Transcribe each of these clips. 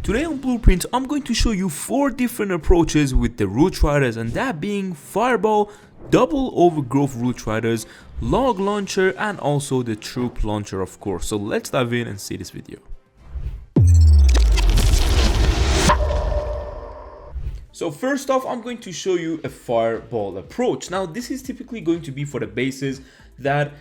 Today on Blueprint, I'm going to show you 4 different approaches with the Root Riders, and that being Fireball, Double Overgrowth Root Riders, Log Launcher, and also the Troop Launcher, of course. So let's dive in and see this video. So first off, I'm going to show you a Fireball approach. Now this is typically going to be for the bases that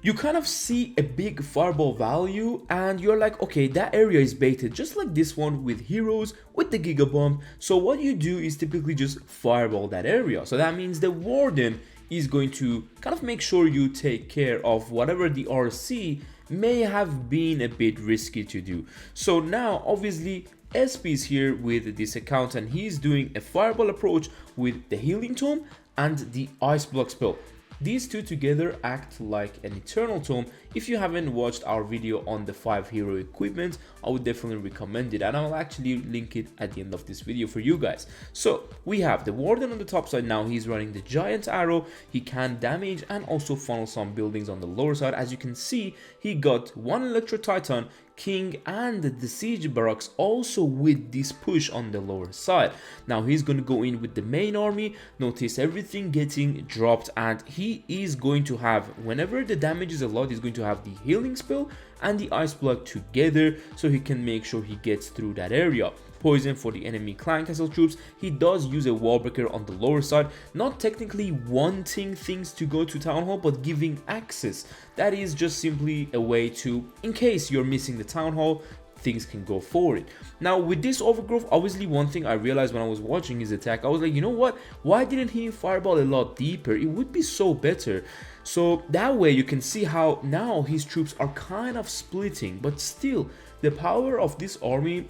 you kind of see a big fireball value and you're like, okay, that area is baited, just like this one with heroes with the Giga Bomb. So what you do is typically just fireball that area. So that means the Warden is going to kind of make sure you take care of whatever the RC may have been a bit risky to do. So now obviously SP is here with this account and he's doing a fireball approach with the Healing Tome and the Ice Block spell. These two together act like an Eternal Tome. If you haven't watched our video on the 5 hero equipment, I would definitely recommend it, and I'll actually link it at the end of this video for you guys. So we have the Warden on the top side. Now he's running the Giant Arrow. He can damage and also funnel some buildings on the lower side. As you can see, he got 1 Electro Titan, King, and the Siege Barracks also with this push on the lower side. Now he's going to go in with the main army. Notice everything getting dropped, and he is going to have, whenever the damage is a lot, he's going to have the healing spell and the ice block together, so he can make sure he gets through that area. Poison for the enemy clan castle troops. He does use a wall breaker on the lower side, not technically wanting things to go to town hall, but giving access. That is just simply a way to, in case you're missing the town hall, things can go forward. Now with this overgrowth, obviously one thing I realized when I was watching his attack, I was like, you know what, why didn't he fireball a lot deeper? It would be so better. So that way you can see how now his troops are kind of splitting, but still the power of this army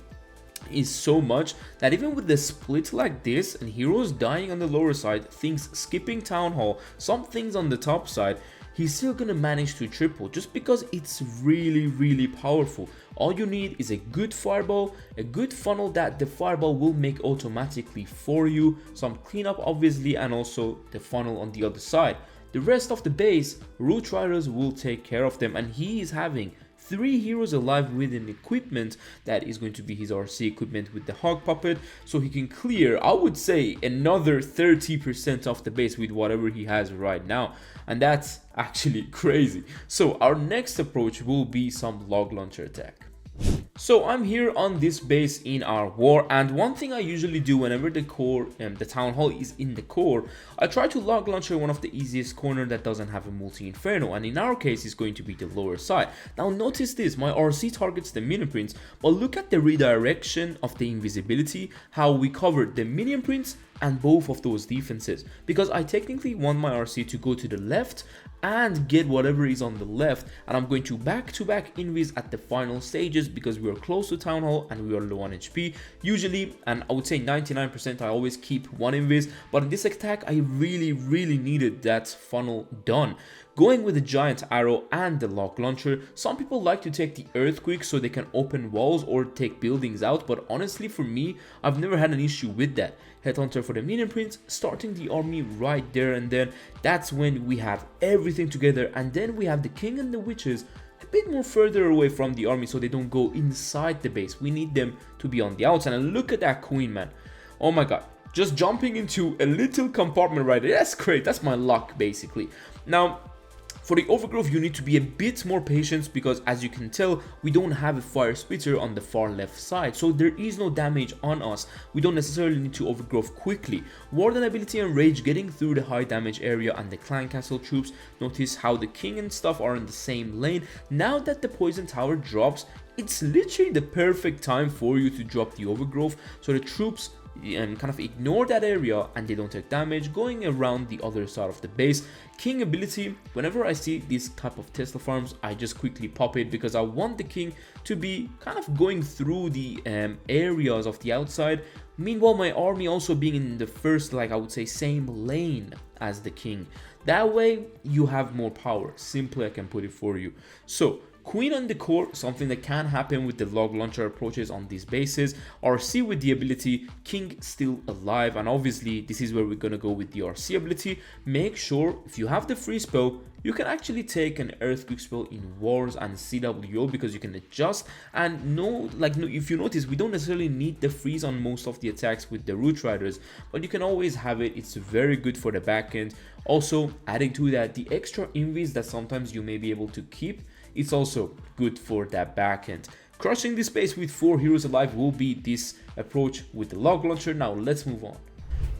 is so much that even with the split like this and heroes dying on the lower side, things skipping town hall, some things on the top side, he's still gonna manage to triple just because it's really powerful. All you need is a good fireball, a good funnel that the fireball will make automatically for you, some cleanup obviously, and also the funnel on the other side. The rest of the base, Root Riders will take care of them, and he is having 3 heroes alive with an equipment that is going to be his RC equipment with the Hog Puppet, so he can clear, I would say, another 30% of the base with whatever he has right now, and that's actually crazy. So our next approach will be some Log Launcher attack. So I'm here on this base in our war, and one thing I usually do whenever the core the town hall is in the core, I try to log launcher one of the easiest corner that doesn't have a multi inferno, and in our case it's going to be the lower side. Now notice this, my RC targets the minion prince, but look at the redirection of the invisibility, how we covered the minion prince and both of those defenses, because I technically want my RC to go to the left and get whatever is on the left, and I'm going to back invis at the final stages because we are close to town hall and we are low on HP usually, and I would say 99% I always keep 1 invis, but in this attack I really needed that funnel done. Going with the Giant Arrow and the Log Launcher, some people like to take the Earthquake so they can open walls or take buildings out, but honestly for me, I've never had an issue with that. Headhunter for the Minion Prince, starting the army right there, and then that's when we have everything together, and then we have the King and the Witches a bit more further away from the army so they don't go inside the base. We need them to be on the outside, and look at that Queen, man. Oh my god. Just jumping into a little compartment right there. That's great. That's my luck, basically. Now, for the overgrowth, you need to be a bit more patient because, as you can tell, we don't have a fire splitter on the far left side, so there is no damage on us. We don't necessarily need to overgrowth quickly. Warden ability and rage getting through the high damage area and the clan castle troops. Notice how the king and stuff are in the same lane. Now that the poison tower drops, it's literally the perfect time for you to drop the overgrowth, so the troops and kind of ignore that area and they don't take damage going around the other side of the base. King ability, whenever I see this type of Tesla farms, I just quickly pop it because I want the king to be kind of going through the areas of the outside. Meanwhile, my army also being in the first, like I would say, same lane as the king. That way you have more power. Simply I can put it for you. So Queen on the court, something that can happen with the log launcher approaches on these bases. RC with the ability, king still alive, and obviously this is where we're gonna go with the RC ability. Make sure if you have the free spell, you can actually take an earthquake spell in wars and CWO because you can adjust. And if you notice, we don't necessarily need the freeze on most of the attacks with the root riders, but you can always have it. It's very good for the back end. Also, adding to that, the extra invis that sometimes you may be able to keep, it's also good for that back end. Crushing this space with 4 heroes alive will be this approach with the log launcher. Now let's move on.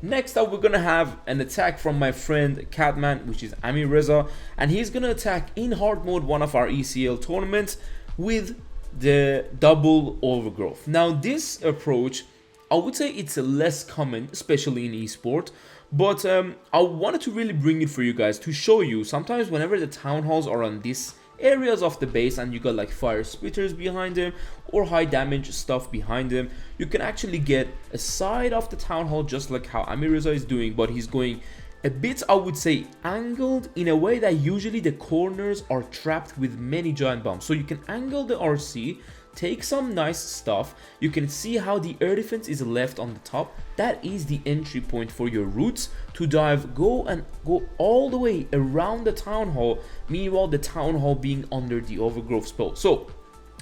Next up, we're gonna have an attack from my friend Catman, which is Ami Reza, and he's gonna attack in hard mode one of our ECL tournaments with the double overgrowth. Now this approach, I would say it's less common, especially in esports, but I wanted to really bring it for you guys to show you sometimes whenever the town halls are on this areas of the base and you got like fire spitters behind them or high damage stuff behind them, you can actually get a side of the town hall just like how Amireza is doing, but he's going a bit, I would say, angled in a way that usually the corners are trapped with many giant bombs. So you can angle the RC, take some nice stuff. You can see how the air defense is left on the top. That is the entry point for your roots to go all the way around the town hall, meanwhile the town hall being under the overgrowth spell. So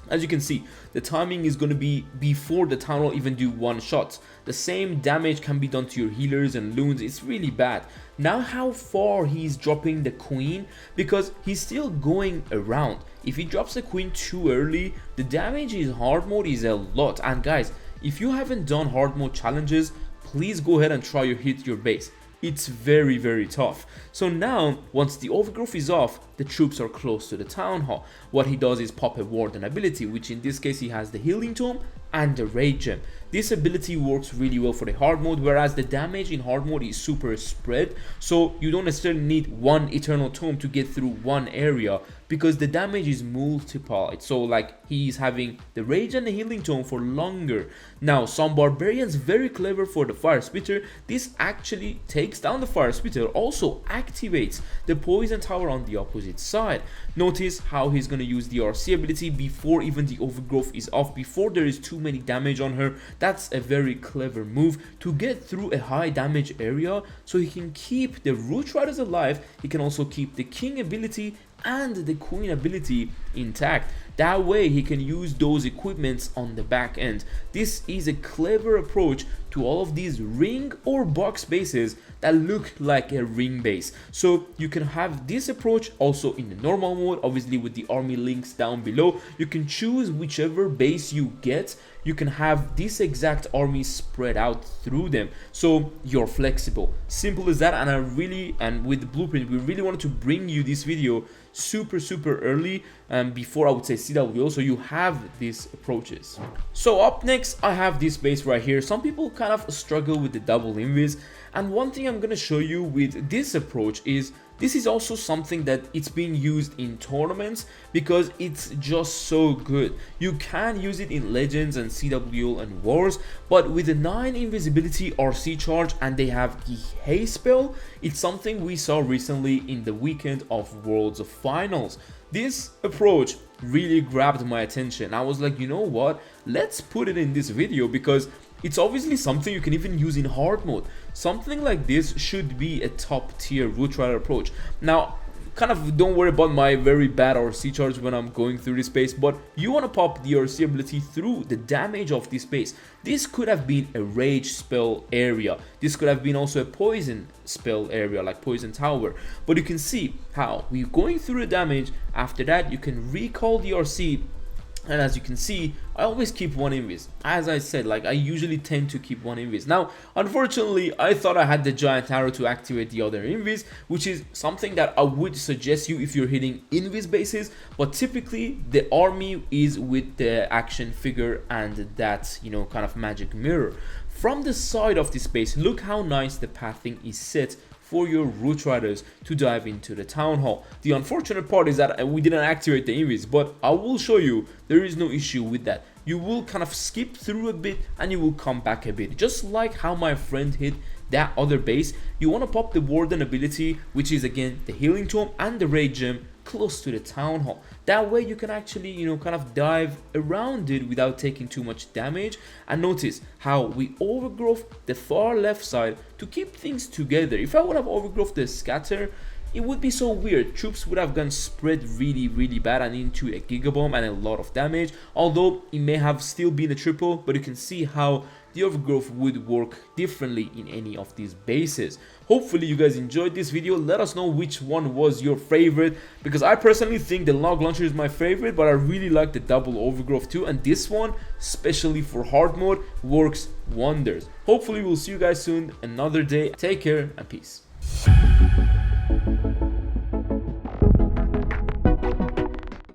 as you can see, the timing is going to be before the town hall even do one shot. The same damage can be done to your healers and loons. It's really bad. Now how far he's dropping the queen, because he's still going around. If he drops the queen too early, the damage in hard mode is a lot. And guys, if you haven't done hard mode challenges, please go ahead and try to hit your base. It's very, very tough. So now, once the overgrowth is off, the troops are close to the town hall. What he does is pop a warden ability, which in this case he has the healing tome and the rage gem. This ability works really well for the hard mode, whereas the damage in hard mode is super spread, so you don't necessarily need one eternal tome to get through one area because the damage is multiplied. So like he's having the rage and the healing tome for longer. Now some barbarians very clever for the fire spitter. This actually takes down the fire spitter, also activates the poison tower on the opposite side. Notice how he's going to use the RC ability before even the overgrowth is off, before there is too many damage on her. That's a very clever move to get through a high damage area, so he can keep the root riders alive. He can also keep the king ability and the queen ability intact. That way he can use those equipments on the back end. This is a clever approach to all of these ring or box bases that look like a ring base. So you can have this approach also in the normal mode, obviously with the army links down below. You can choose whichever base you get. You can have this exact army spread out through them, so you're flexible. Simple as that. And with the blueprint, we really wanted to bring you this video super early before I would say CWO, so you have these approaches. So up next I have this base right here. Some people kind of struggle with the double invis, and one thing I'm gonna show you with this approach is this is also something that it's being used in tournaments because it's just so good. You can use it in Legends and CWO and Wars, but with the 9 invisibility RC charge and they have the haste spell, it's something we saw recently in the weekend of Worlds Finals. This approach really grabbed my attention. I was like, you know what, let's put it in this video because it's obviously something you can even use in hard mode. Something like this should be a top tier root rider approach. Now, kind of don't worry about my very bad RC charge when I'm going through this space, but you want to pop the RC ability through the damage of this space. This could have been a rage spell area. This could have been also a poison spell area like poison tower. But you can see how we're going through the damage. After that, you can recall the RC. And as you can see, I always keep one invis. As I said, like I usually tend to keep one invis. Now, unfortunately, I thought I had the giant arrow to activate the other invis, which is something that I would suggest you if you're hitting invis bases. But typically, the army is with the action figure and that, you know, kind of magic mirror. From the side of this base, look how nice the pathing is set for your root riders to dive into the town hall. The unfortunate part is that we didn't activate the invis, but I will show you there is no issue with that. You will kind of skip through a bit and you will come back a bit, just like how my friend hit that other base. You want to pop the warden ability, which is again the healing tome and the rage gem, close to the town hall. That way you can actually, you know, kind of dive around it without taking too much damage. And notice how we overgrowth the far left side to keep things together. If I would have overgrowth the scatter, it would be so weird. Troops would have gone spread really bad and into a gigabomb and a lot of damage, although it may have still been a triple, but you can see how the overgrowth would work differently in any of these bases. Hopefully you guys enjoyed this video. Let us know which one was your favorite, because I personally think the log launcher is my favorite, but I really like the double overgrowth too, and this one, especially for hard mode, works wonders. Hopefully we'll see you guys soon another day. Take care and peace.